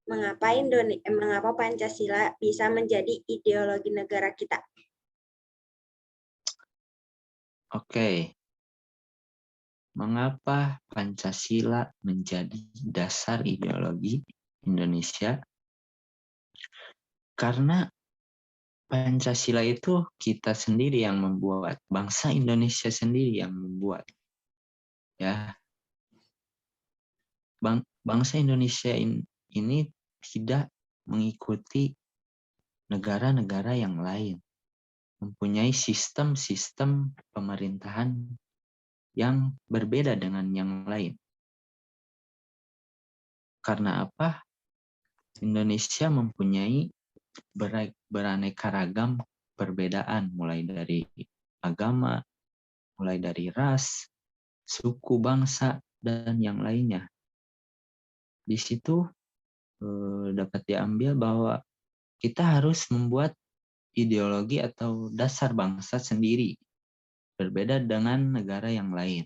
mengapa Pancasila bisa menjadi ideologi negara kita? Oke. Mengapa Pancasila menjadi dasar ideologi Indonesia? Karena Pancasila itu kita sendiri yang membuat, bangsa Indonesia sendiri yang membuat. Ya, bangsa Indonesia ini tidak mengikuti negara-negara yang lain, mempunyai sistem-sistem pemerintahan yang berbeda dengan yang lain. Karena apa? Indonesia mempunyai beraneka ragam perbedaan, mulai dari agama, mulai dari ras, suku, bangsa, dan yang lainnya. Di situ dapat diambil bahwa kita harus membuat ideologi atau dasar bangsa sendiri, berbeda dengan negara yang lain.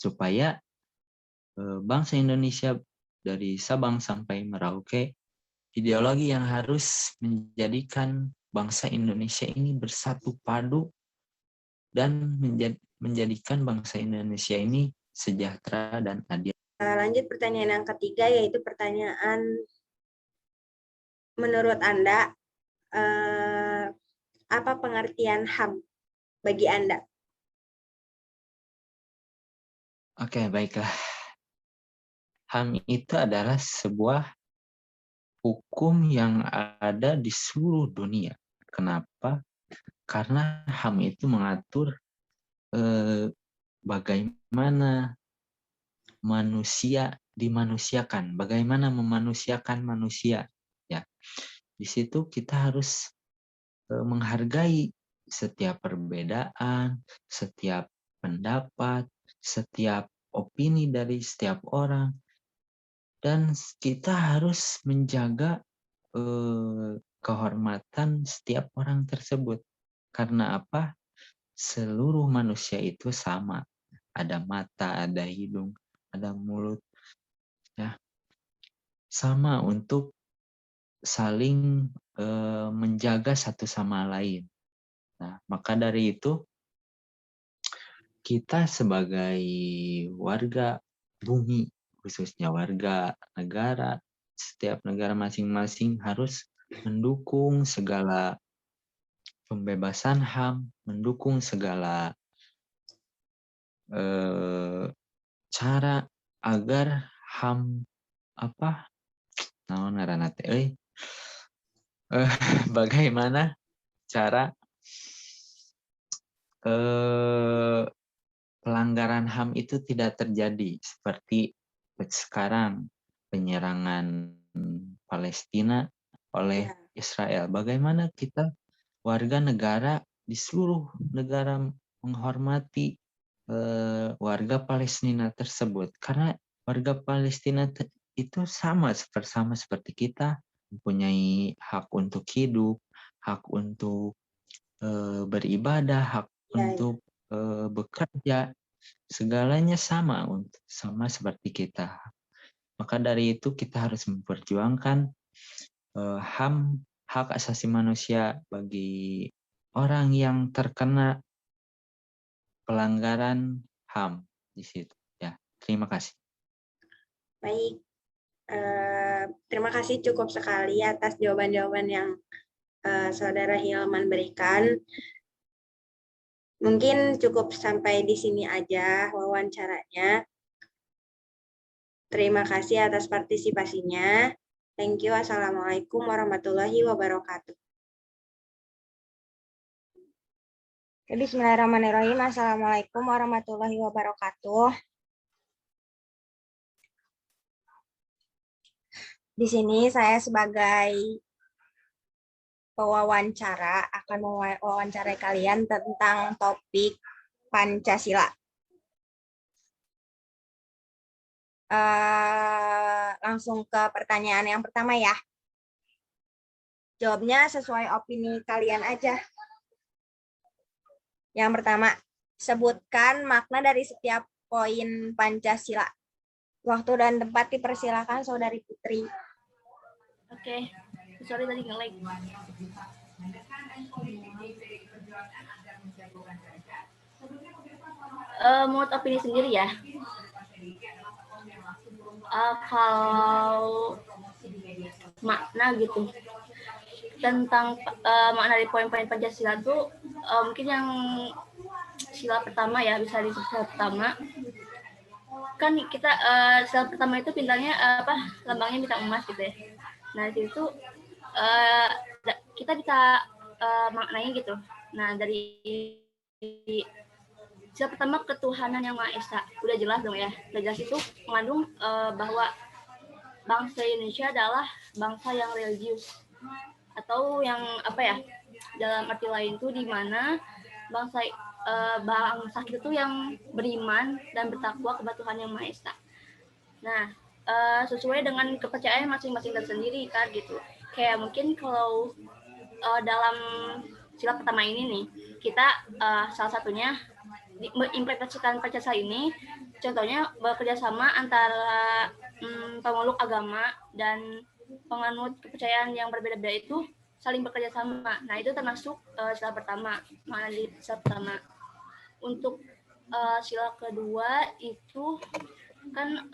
Supaya bangsa Indonesia dari Sabang sampai Merauke, ideologi yang harus menjadikan bangsa Indonesia ini bersatu padu dan menjadikan bangsa Indonesia ini sejahtera dan adil. Lanjut pertanyaan yang ketiga, yaitu pertanyaan menurut Anda, apa pengertian HAM bagi Anda? Oke, baiklah. HAM itu adalah sebuah hukum yang ada di seluruh dunia. Kenapa? Karena HAM itu mengatur bagaimana manusia dimanusiakan, bagaimana memanusiakan manusia. Ya, di situ kita harus menghargai setiap perbedaan, setiap pendapat, setiap opini dari setiap orang, dan kita harus menjaga kehormatan setiap orang tersebut. Karena apa? Seluruh manusia itu sama. Ada mata, ada hidung, ada mulut. Ya. Sama untuk saling menjaga satu sama lain. Nah, maka dari itu kita sebagai warga bumi, khususnya warga negara, setiap negara masing-masing harus mendukung segala pembebasan HAM, mendukung segala cara agar HAM bagaimana cara pelanggaran HAM itu tidak terjadi seperti sekarang penyerangan Palestina oleh Israel. Bagaimana kita warga negara di seluruh negara menghormati warga Palestina tersebut, karena warga Palestina itu sama seperti kita, mempunyai hak untuk hidup, hak untuk beribadah, hak untuk bekerja, segalanya sama seperti kita. Maka dari itu kita harus memperjuangkan HAM, hak asasi manusia bagi orang yang terkena pelanggaran HAM di situ. Ya, terima kasih. Baik, terima kasih cukup sekali atas jawaban-jawaban yang Saudara Hilman berikan. Mungkin cukup sampai di sini aja wawancaranya. Terima kasih atas partisipasinya. Thank you. Assalamualaikum warahmatullahi wabarakatuh. Bismillahirrahmanirrahim. Assalamualaikum warahmatullahi wabarakatuh. Di sini saya sebagai pewawancara akan mewawancarai kalian tentang topik Pancasila. Langsung ke pertanyaan yang pertama ya. Jawabnya sesuai opini kalian aja. Yang pertama, sebutkan makna dari setiap poin Pancasila. Waktu dan tempat dipersilakan Saudari Putri. Oke, sorry tadi nge-lag. Menurut opini sendiri ya, kalau makna gitu tentang makna dari poin-poin Pancasila tuh mungkin yang sila pertama ya, bisa disebut sila pertama. Kan kita sila pertama itu bintangnya lambangnya bintang emas gitu ya. Nah di situ kita bisa maknanya gitu. Nah dari sila pertama ketuhanan yang Maha Esa, udah jelas dong ya. Udah jelas itu mengandung bahwa bangsa Indonesia adalah bangsa yang religius, atau yang dalam arti lain tuh di mana bangsa kita tuh yang beriman dan bertakwa kepada Tuhan yang Maha Esa. Nah, sesuai dengan kepercayaan masing-masing tersendiri kan gitu. Kayak mungkin kalau dalam sila pertama ini nih, kita salah satunya mengimplementasikan Pancasila ini, contohnya bekerja sama antara pemeluk agama dan penganut kepercayaan yang berbeda-beda itu saling bekerja sama. Nah, itu termasuk sila pertama, makna di sila pertama. Untuk sila kedua itu kan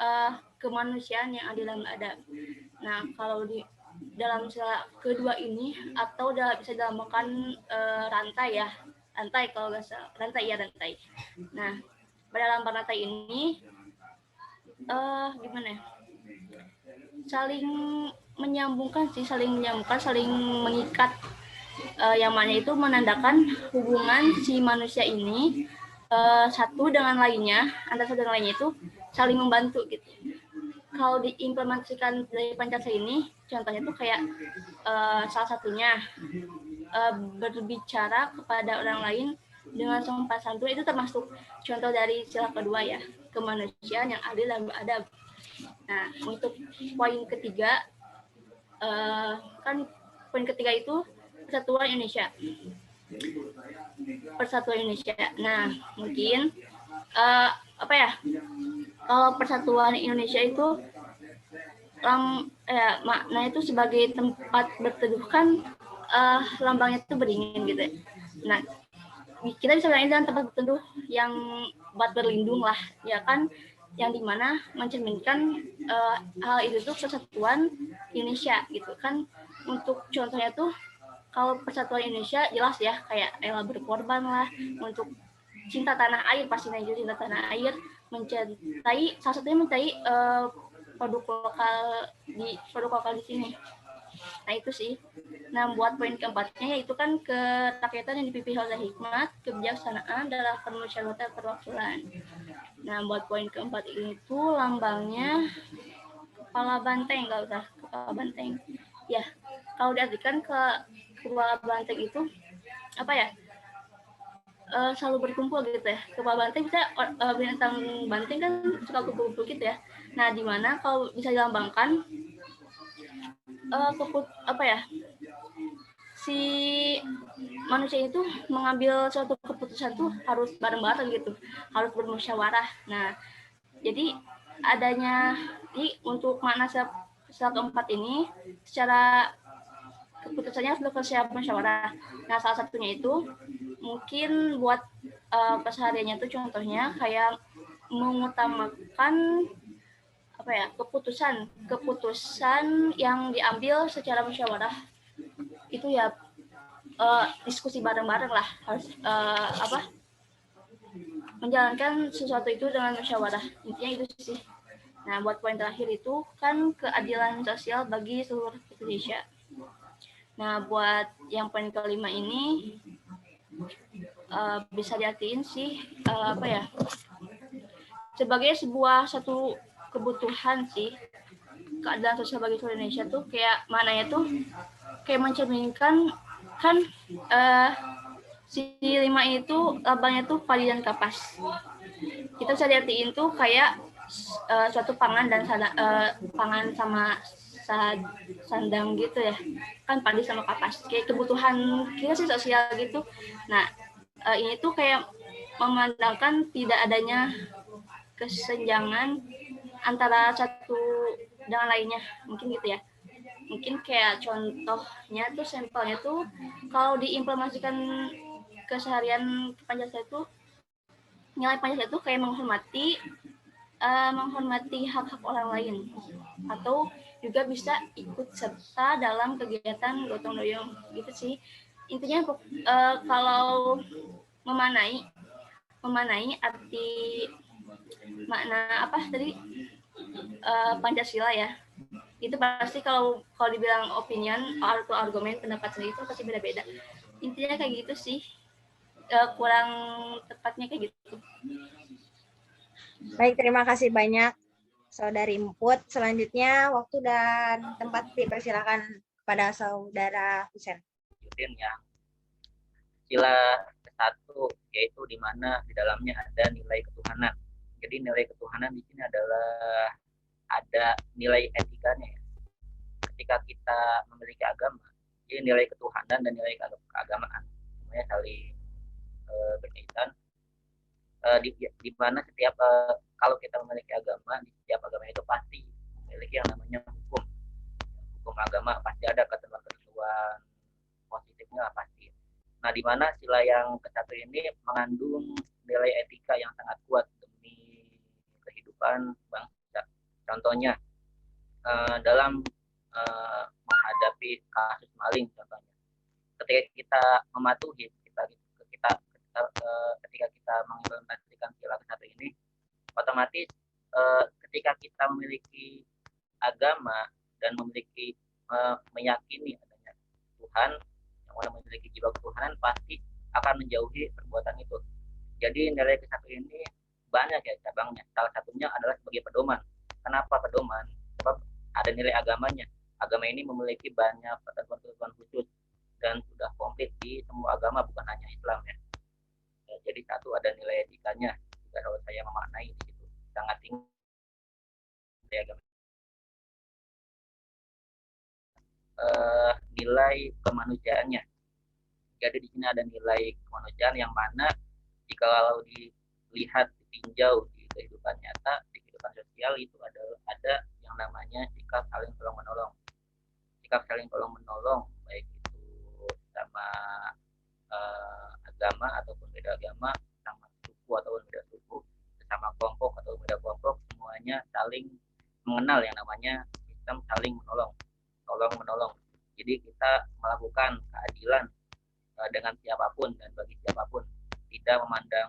kemanusiaan yang adil dan beradab. Nah, kalau di dalam sila kedua ini atau bisa dinamakan rantai ya, kalau nggak salah, rantai. Nah, pada dalam rantai ini gimana ya? Saling menyambungkan, saling mengikat, yang mana itu menandakan hubungan si manusia ini satu dengan lainnya, antara satu dengan lainnya itu saling membantu gitu. Kalau diimplementasikan dari Pancasila ini, contohnya tuh kayak salah satunya berbicara kepada orang lain dengan sopan santun, itu termasuk contoh dari sila kedua ya, kemanusiaan yang adil dan beradab. Nah, untuk poin ketiga, kan poin ketiga itu Persatuan Indonesia. Nah, mungkin kalau Persatuan Indonesia itu makna itu sebagai tempat berteduh kan, lambangnya itu beringin gitu. Nah, kita bisa bilang dengan tempat berteduh yang buat berlindung lah, ya kan, yang dimana mencerminkan hal itu tuh Persatuan Indonesia gitu kan. Untuk contohnya tuh kalau Persatuan Indonesia jelas ya, kayak rela berkorban lah untuk cinta tanah air, pastinya juga cinta tanah air, salah satunya mencintai produk lokal di sini. Nah, itu sih. Nah, buat poin keempatnya yaitu kan kerakyatan yang dipimpin oleh hikmat, kebijaksanaan dalam permusyawaratan perwakilan. Nah, buat poin keempat ini tuh lambangnya kepala banteng, kalau usah kepala banteng. Ya, kalau diartikan ke kepala banteng itu selalu berkumpul gitu ya. Kepala banteng bisa binatang banteng kan suka kumpul-kumpul gitu ya. Nah, di mana kalau bisa dilambangkan si manusia itu mengambil suatu keputusan tuh harus bareng-bareng gitu, harus bermusyawarah. Nah, jadi adanya untuk makna sila keempat ini, secara keputusannya harus bermusyawarah. Nah, salah satunya itu mungkin buat kesehariannya tuh contohnya kayak mengutamakan keputusan yang diambil secara musyawarah itu ya, diskusi bareng-bareng lah, harus menjalankan sesuatu itu dengan musyawarah, intinya itu sih. Nah, buat poin terakhir itu kan keadilan sosial bagi seluruh Indonesia. Nah, buat yang poin kelima ini bisa diartiin sih sebagai satu kebutuhan sih, keadilan sosial bagi seluruh Indonesia tuh kayak mananya tuh kayak mencerminkan kan si lima itu lambangnya tuh padi dan kapas. Kita bisa diartiin tuh kayak suatu pangan dan pangan sama sandang gitu ya, kan padi sama kapas kayak kebutuhan kita sih sosial gitu. Nah, ini tuh kayak memandangkan tidak adanya kesenjangan antara satu dengan lainnya, mungkin gitu ya. Mungkin kayak contohnya tuh, sampelnya tuh kalau diimplementasikan keseharian Pancasila itu, nilai Pancasila itu kayak menghormati hak-hak orang lain, atau juga bisa ikut serta dalam kegiatan gotong royong gitu sih. Intinya kalau memanai arti makna apa tadi, Pancasila ya, itu pasti kalau dibilang opinion atau argumen pendapat sendiri itu pasti beda-beda. Intinya kayak gitu sih, kurang tepatnya kayak gitu. Baik, terima kasih banyak Saudari Emput. Selanjutnya waktu dan tempat dipersilakan kepada Saudara Husen. Yang sila ke-1 yaitu di mana di dalamnya ada nilai ketuhanan. Jadi nilai ketuhanan di sini adalah ada nilai etikanya ya. Ketika kita memiliki agama, jadi nilai ketuhanan dan nilai keagamaan semuanya saling berkaitan. Di mana setiap kalau kita memiliki agama, di setiap agama itu pasti memiliki yang namanya hukum agama, pasti ada ketentuan positifnya pasti. Nah, di mana sila yang ke-1 ini mengandung nilai etika yang sangat kuat demi kehidupan bangsa. Contohnya dalam menghadapi kasus maling, contohnya ketika kita mematuhi ketika kita mengimplementasikan sila ke-1 ini, otomatis ketika kita memiliki agama dan memiliki meyakini adanya Tuhan, yang mana memiliki jiwa ketuhanan, pasti akan menjauhi perbuatan itu. Jadi nilai ke-1 ini banyak ya cabangnya. Salah satunya adalah sebagai pedoman. Kenapa pedoman? Sebab ada nilai agamanya. Agama ini memiliki banyak ketentuan-ketentuan khusus dan sudah komplit di semua agama, bukan hanya Islam ya. Jadi 1 ada nilai etikanya. Juga kalau saya memaknai di situ sangat tinggi nilai agama. Nilai kemanusiaannya. Jadi di sini ada nilai kemanusiaan yang mana jika kalau dilihat ditinjau di kehidupan nyata, di kehidupan sosial itu ada yang namanya sikap saling tolong menolong. Sikap saling tolong menolong baik itu sama agama ataupun beda agama, sama suku ataupun beda suku, sesama kelompok atau beda kelompok, semuanya saling mengenal yang namanya sistem saling menolong, tolong menolong. Jadi kita melakukan keadilan dengan siapapun dan bagi siapapun, tidak memandang.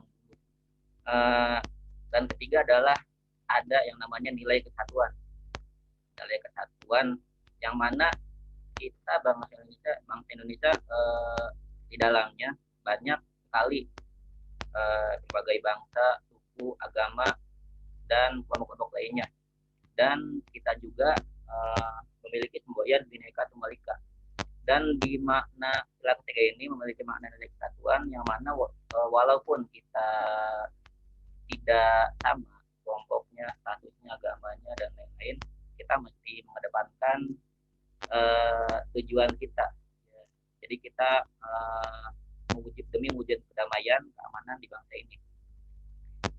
Dan ketiga adalah ada yang namanya nilai kesatuan. Nilai kesatuan yang mana kita bangsa Indonesia di dalamnya banyak sekali berbagai bangsa, suku, agama, dan kelompok-kelompok lainnya. Dan kita juga memiliki semboyan Bhinneka Tunggal Ika. Dan di makna sila ketiga ini memiliki makna nilai kesatuan yang mana walaupun kita tidak sama kelompoknya, statusnya, agamanya, dan lain-lain, kita mesti mengedepankan tujuan kita. Jadi kita demi mewujud kedamaian, keamanan di bangsa ini.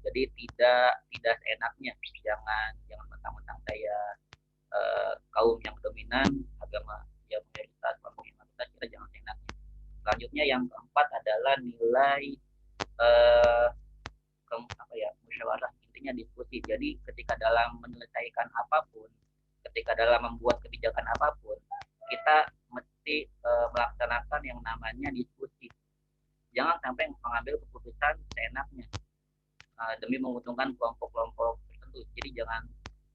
Jadi tidak seenaknya, jangan mentang-mentang saya kaum yang dominan, agama yang mayoritas, kelompok yang mayoritas, kita jangan seenaknya. Selanjutnya yang keempat adalah nilai musyawarah, intinya diskusi. Jadi ketika dalam menyelesaikan apapun, ketika dalam membuat kebijakan apapun, kita mesti melaksanakan yang namanya diskusi. Jangan sampai mengambil keputusan seenaknya demi menguntungkan kelompok-kelompok tertentu. Jadi jangan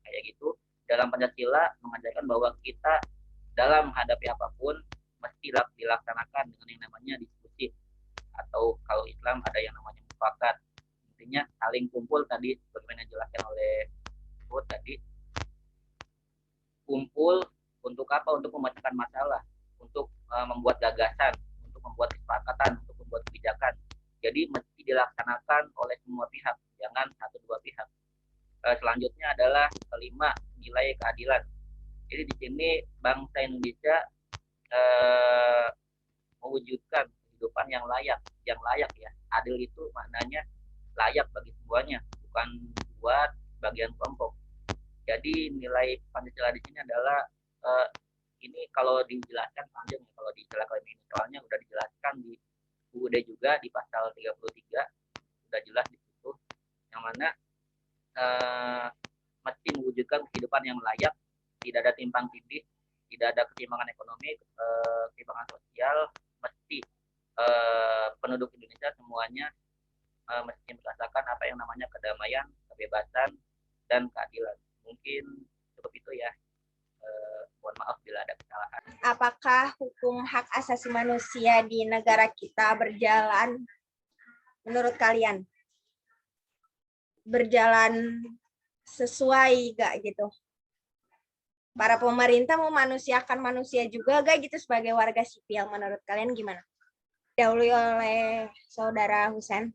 kayak gitu. Dalam Pancasila mengajarkan bahwa kita dalam menghadapi apapun mesti dilaksanakan dengan yang namanya diskusi, atau kalau Islam ada yang namanya mufakat. Intinya saling kumpul tadi, bagaimana dijelaskan oleh Bud tadi, kumpul untuk apa? Untuk memecahkan masalah, untuk membuat gagasan, untuk membuat kesepakatan, untuk membuat kebijakan. Jadi mesti dilaksanakan oleh semua pihak, jangan 1-2 pihak. Selanjutnya adalah kelima, nilai keadilan. Jadi di sini bangsa Indonesia mewujudkan kehidupan yang layak ya. Adil itu maknanya layak bagi semuanya, bukan buat bagian kelompok. Jadi nilai Pancasila di sini adalah ini kalau dijelaskan panjang ya, kalau di istilah klaim ini soalnya udah dijelaskan di UUD juga di pasal 33 udah jelas di situ yang mana mesti mewujudkan kehidupan yang layak, tidak ada timpang tindih, tidak ada ketimpangan ekonomi, ketimpangan sosial, mesti penduduk Indonesia semuanya mesti merasakan apa yang namanya kedamaian, kebebasan, dan keadilan. Mungkin cukup itu ya. Mohon maaf bila ada kesalahan. Apakah hukum hak asasi manusia di negara kita berjalan menurut kalian? Berjalan sesuai gak gitu? Para pemerintah memanusiakan manusia juga gak gitu sebagai warga sipil? Menurut kalian gimana? Dahului oleh Saudara Husen.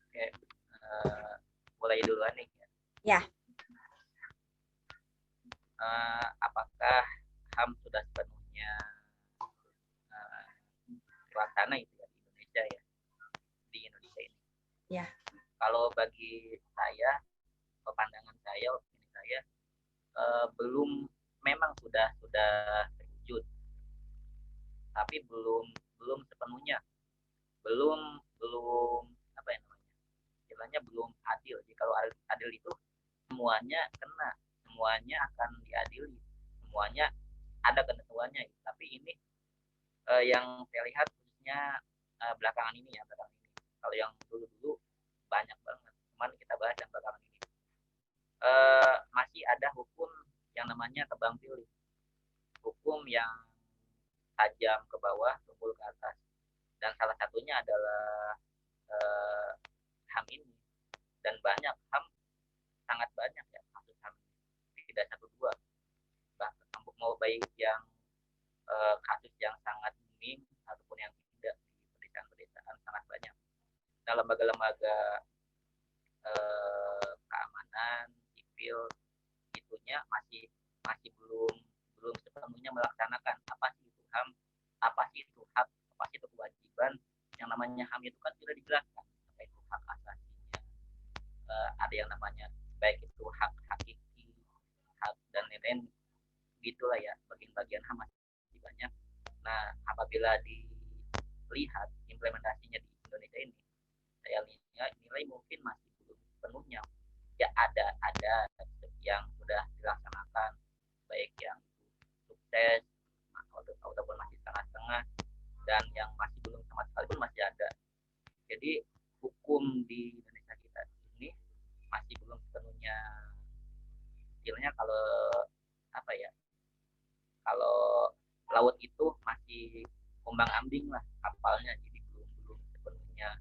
Oke, mulai duluan nih. Ya. Apakah HAM sudah sepenuhnya terlaksana itu ya di Indonesia ya, di Indonesia ini? Ya. Kalau bagi saya, pandangan saya, opini saya, belum, memang sudah terwujud, tapi belum sepenuhnya, belum apa ya namanya, istilahnya belum adil. Jadi kalau adil itu semuanya kena, semuanya akan diadili, semuanya ada ketentuannya. Tapi ini yang saya lihat khususnya belakangan ini ya, belakangan ini. Kalau yang dulu banyak banget, cuman kita bahas yang belakangan ini. Masih ada hukum yang namanya tebang pilih, hukum yang tajam ke bawah, tumpul ke atas, dan salah satunya adalah HAM ini. Dan banyak HAM, sangat banyak ya kasus HAM, tidak satu dua, bahkan mau baik yang kasus yang sangat booming ataupun yang tidak di pedesaan sangat banyak. Nah, lembaga-lembaga keamanan sipil itunya masih belum sepenuhnya melaksanakan apa sih itu HAM, apa sih itu hak, apa sih itu kewajiban. Yang namanya HAM itu kan sudah dijelaskan apa itu hak asasinya, ada yang namanya baik itu hak hakiki, hak dan lain-lain gitulah ya, bagian-bagian HAM masih banyak. Nah, apabila dilihat implementasinya di Indonesia ini, saya nilai mungkin masih belum sepenuhnya. Ya ada yang sudah dilaksanakan, baik yang sukses ataupun masih setengah-setengah, dan yang masih belum sama sekali pun masih ada. Jadi hukum di Indonesia kita ini masih belum sepenuhnya, istilahnya kalau apa ya, kalau laut itu masih ombang ambing lah kapalnya, jadi belum sepenuhnya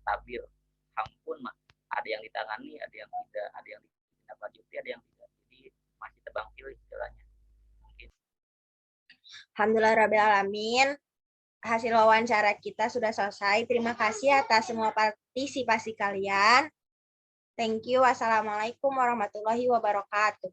stabil. HAM pun ada yang ditangani, ada yang tidak, ada yang ditindaklanjuti, ada yang tidak. Jadi masih tebang pilih istilahnya. Mungkin. Alhamdulillah alamin. Hasil wawancara kita sudah selesai. Terima kasih atas semua partisipasi kalian. Thank you. Wassalamualaikum warahmatullahi wabarakatuh.